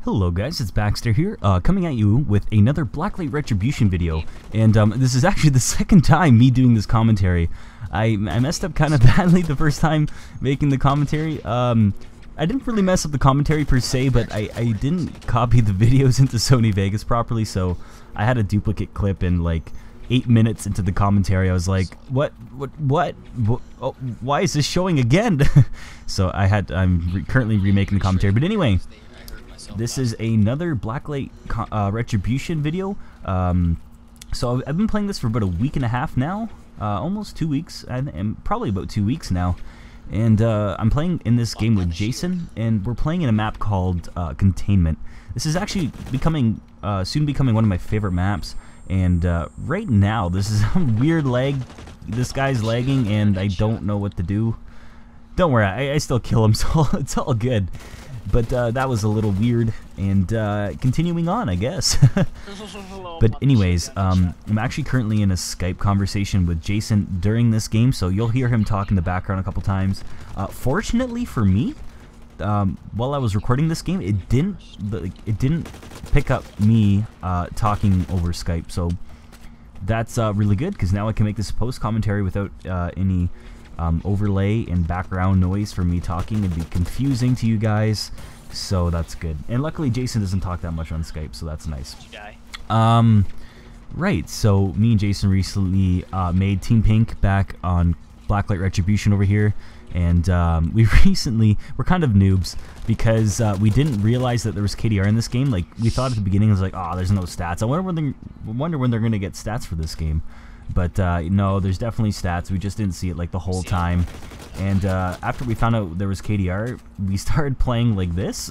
Hello guys, it's Baxter here, coming at you with another Blacklight Retribution video, and this is actually the second time me doing this commentary. I messed up kind of badly the first time making the commentary. I didn't really mess up the commentary per se, but I didn't copy the videos into Sony Vegas properly, so I had a duplicate clip, and like 8 minutes into the commentary I was like, what oh, why is this showing again? So I'm currently remaking the commentary, but anyway, this is another Blacklight Retribution video. So I've been playing this for about a week and a half now, almost 2 weeks, and probably about 2 weeks now. And I'm playing in this game with Jason, and we're playing in a map called Containment. This is actually soon becoming one of my favorite maps. And right now, this is some weird lag. This guy's lagging, and I don't know what to do. Don't worry, I still kill him, so it's all good. But that was a little weird, and continuing on, I guess. But anyways, I'm actually currently in a Skype conversation with Jason during this game, so you'll hear him talk in the background a couple times. Fortunately for me, while I was recording this game, it didn't pick up me talking over Skype, so that's really good, because now I can make this post commentary without any overlay and background noise for me talking. It'd be confusing to you guys, so that's good. And luckily Jason doesn't talk that much on Skype, so that's nice. Did you die? Right, so me and Jason recently made Team Pink back on Blacklight Retribution over here, and we're kind of noobs because we didn't realize that there was KDR in this game. Like, we thought at the beginning, it was like, oh, there's no stats. I wonder when they're gonna get stats for this game. But no, there's definitely stats. We just didn't see it like the whole time. And after we found out there was KDR, we started playing like this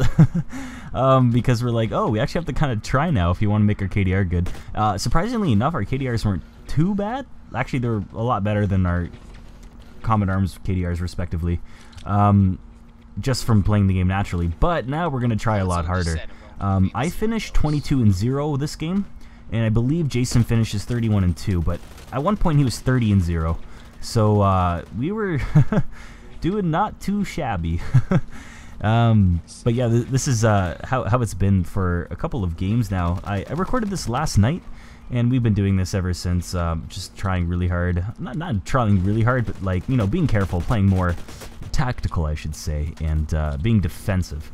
because we're like, oh, we actually have to kind of try now if you want to make our KDR good. Surprisingly enough, our KDRs weren't too bad. Actually, they were a lot better than our Common Arms KDRs respectively, just from playing the game naturally. But now we're gonna try a lot harder. I finished 22-0 this game, and I believe Jason finishes 31-2, but at one point he was 30-0, so we were doing not too shabby. But yeah, this is how it's been for a couple of games now. I recorded this last night, and we've been doing this ever since, just trying really hard. Not trying really hard, but like, you know, being careful, playing more tactical, I should say, and being defensive.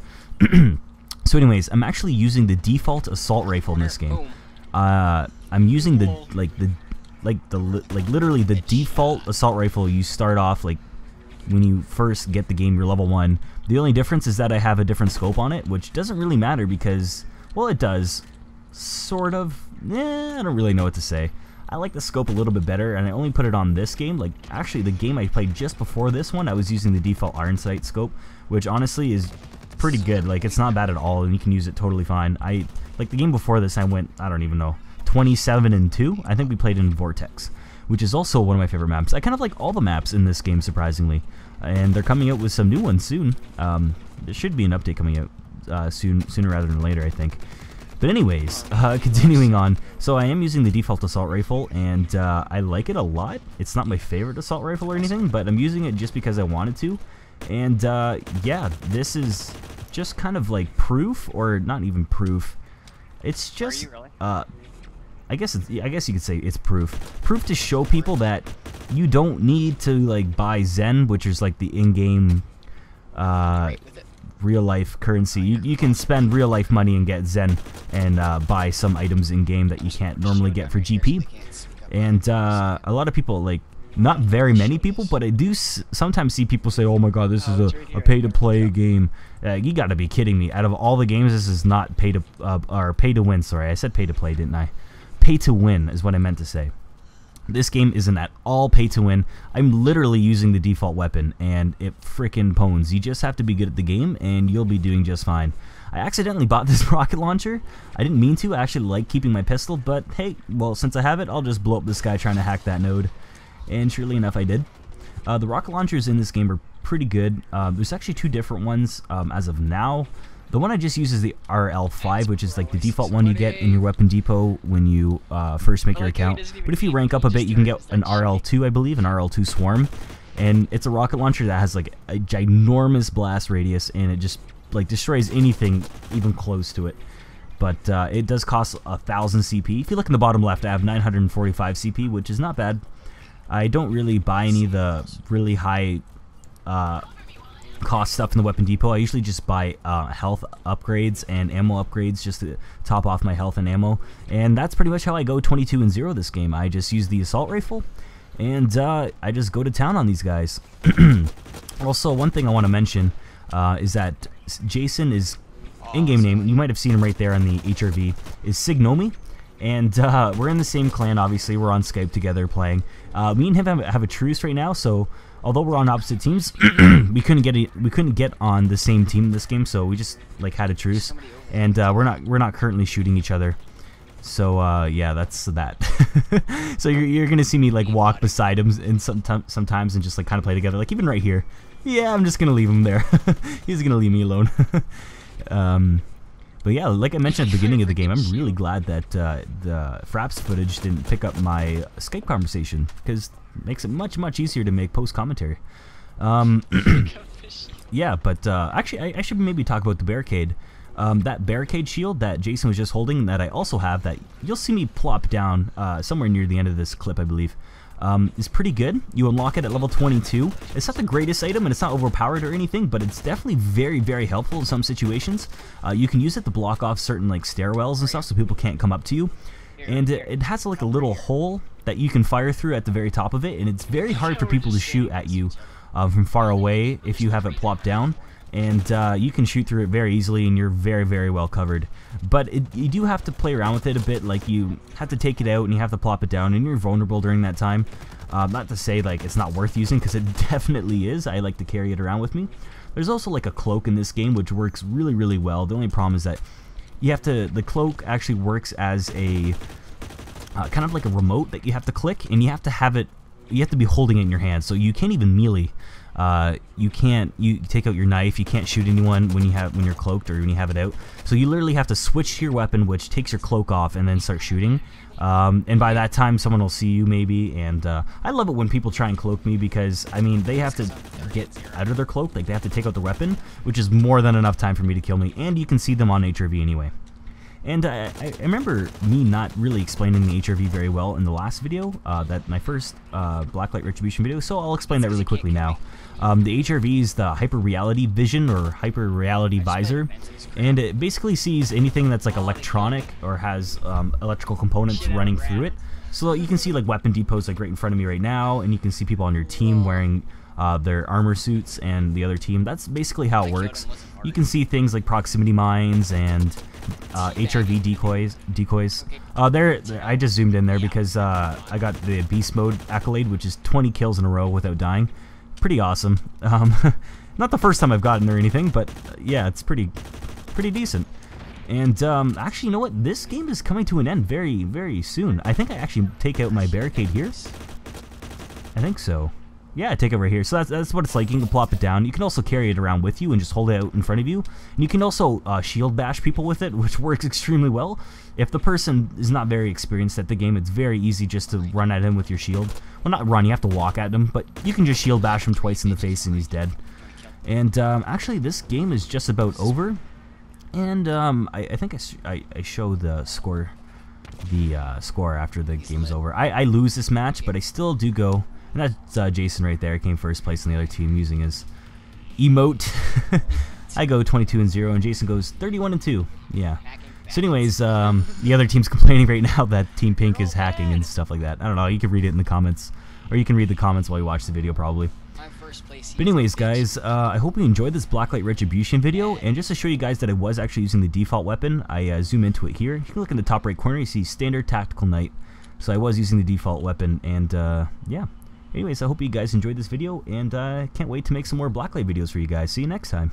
So anyways, I'm actually using the default assault rifle in this game. I'm using literally the default assault rifle you start off, like when you first get the game, you're level 1. The only difference is that I have a different scope on it, which doesn't really matter because, well, it does, sort of. I don't really know what to say. I like the scope a little bit better, and I only put it on this game. Like, actually, the game I played just before this one, I was using the default iron sight scope, which honestly is pretty good. Like, it's not bad at all, and you can use it totally fine. Like the game before this, I went, I don't even know, 27-2. I think we played in Vortex, which is also one of my favorite maps. I kind of like all the maps in this game, surprisingly, and they're coming out with some new ones soon. There should be an update coming out sooner rather than later, I think. But anyways, continuing on. So I am using the default assault rifle, and I like it a lot. It's not my favorite assault rifle or anything, but I'm using it just because I wanted to. And yeah, this is just kind of like proof, or not even proof. It's just, Are you really? I guess you could say it's proof. Proof to show people that you don't need to like buy Zen, which is like the in-game real-life currency. You can spend real-life money and get Zen and buy some items in-game that you can't normally get for GP. And a lot of people, like, not very many people, but I do sometimes see people say, oh my god, this is a pay-to-play game. You gotta be kidding me. Out of all the games, this is not pay-to-win. Sorry, I said pay-to-play, didn't I? Pay-to-win is what I meant to say. This game isn't at all pay to win. I'm literally using the default weapon, and it frickin' pones. You just have to be good at the game, and you'll be doing just fine. I accidentally bought this rocket launcher. I didn't mean to. I actually like keeping my pistol, but hey, well, since I have it, I'll just blow up this guy trying to hack that node. And surely enough, I did. The rocket launchers in this game are pretty good. There's actually 2 different ones as of now. The one I just use is the RL5, which is like the default one you get in your weapon depot when you first make your account. But if you rank up a bit, you can get an RL2, I believe, an RL2 Swarm. And it's a rocket launcher that has like a ginormous blast radius, and it just like destroys anything even close to it. But it does cost 1,000 CP. If you look in the bottom left, I have 945 CP, which is not bad. I don't really buy any of the really high cost stuff in the weapon depot. I usually just buy health upgrades and ammo upgrades just to top off my health and ammo. And that's pretty much how I go 22-0 this game. I just use the assault rifle, and I just go to town on these guys. Also, one thing I want to mention is that Jason is in-game name. You might have seen him right there on the HRV. Is Signomi, and we're in the same clan. Obviously, we're on Skype together playing. Me and him have a truce right now, so although we're on opposite teams, we couldn't get on the same team in this game. So we just like had a truce, and we're not currently shooting each other. So yeah, that's that. So you're gonna see me like walk beside him and sometimes and just like kind of play together. Like even right here. Yeah, I'm just gonna leave him there. He's gonna leave me alone. But yeah, like I mentioned at the beginning of the game, I'm really glad that the Fraps footage didn't pick up my Skype conversation, because it makes it much easier to make post commentary. Yeah, but actually, I should maybe talk about the barricade. That barricade shield that Jason was just holding, that I also have, that you'll see me plop down somewhere near the end of this clip, I believe. Is pretty good. You unlock it at level 22. It's not the greatest item, and it's not overpowered or anything, but it's definitely very helpful in some situations. You can use it to block off certain like stairwells and stuff, so people can't come up to you. And it has like a little hole that you can fire through at the very top of it, and it's very hard for people to shoot at you from far away if you have it plopped down. And you can shoot through it very easily, and you're very well covered. But you do have to play around with it a bit. Like, you have to take it out and you have to plop it down, and you're vulnerable during that time. Not to say like it's not worth using, because it definitely is. I like to carry it around with me. There's also like a cloak in this game, which works really well. The only problem is that you have to, the cloak actually works as a kind of like a remote that you have to click, and you have to have it, you have to be holding it in your hand, so you can't even melee. You take out your knife, you can't shoot anyone when you're cloaked or when you have it out. So you literally have to switch to your weapon, which takes your cloak off, and then start shooting. And by that time, someone will see you maybe. And I love it when people try and cloak me, because I mean, they have to get out of their cloak, like they have to take out the weapon, which is more than enough time for me to kill me. And you can see them on HRV anyway. And I remember me not really explaining the HRV very well in the last video, that my first Blacklight Retribution video, so I'll explain that really quickly now. The HRV is the Hyper Reality Vision, or Hyper Reality Visor, and it basically sees anything that's like electronic or has electrical components running through it. So you can see like weapon depots like right in front of me right now, and you can see people on your team wearing their armor suits, and the other team. That's basically how it works. You can see things like proximity mines and HRV decoys. There, I just zoomed in there because I got the beast mode accolade, which is 20 kills in a row without dying. Pretty awesome. Not the first time I've gotten there or anything, but yeah, it's pretty decent. And actually, you know what? This game is coming to an end very soon. I think I actually take out my barricade here. I think so. Yeah, I take it right here. So that's what it's like. You can plop it down. You can also carry it around with you and just hold it out in front of you. And you can also shield bash people with it, which works extremely well. If the person is not very experienced at the game, it's very easy just to run at him with your shield. Well, not run, you have to walk at him, but you can just shield bash him twice in the face and he's dead. And actually, this game is just about over. And I think I show the score, score after the game's over. I lose this match, but I still do go. And that's Jason right there. Came first place on the other team using his emote. I go 22-0, and Jason goes 31-2. Yeah. So anyways, the other team's complaining right now that Team Pink is hacking and stuff like that. I don't know. You can read it in the comments, or you can read the comments while you watch the video probably. But anyways, guys, I hope you enjoyed this Blacklight Retribution video. And just to show you guys that I was actually using the default weapon, I zoom into it here. You can look in the top right corner. You see Standard Tactical Knight. So I was using the default weapon, and yeah. Anyways, I hope you guys enjoyed this video, and can't wait to make some more Blacklight videos for you guys. See you next time.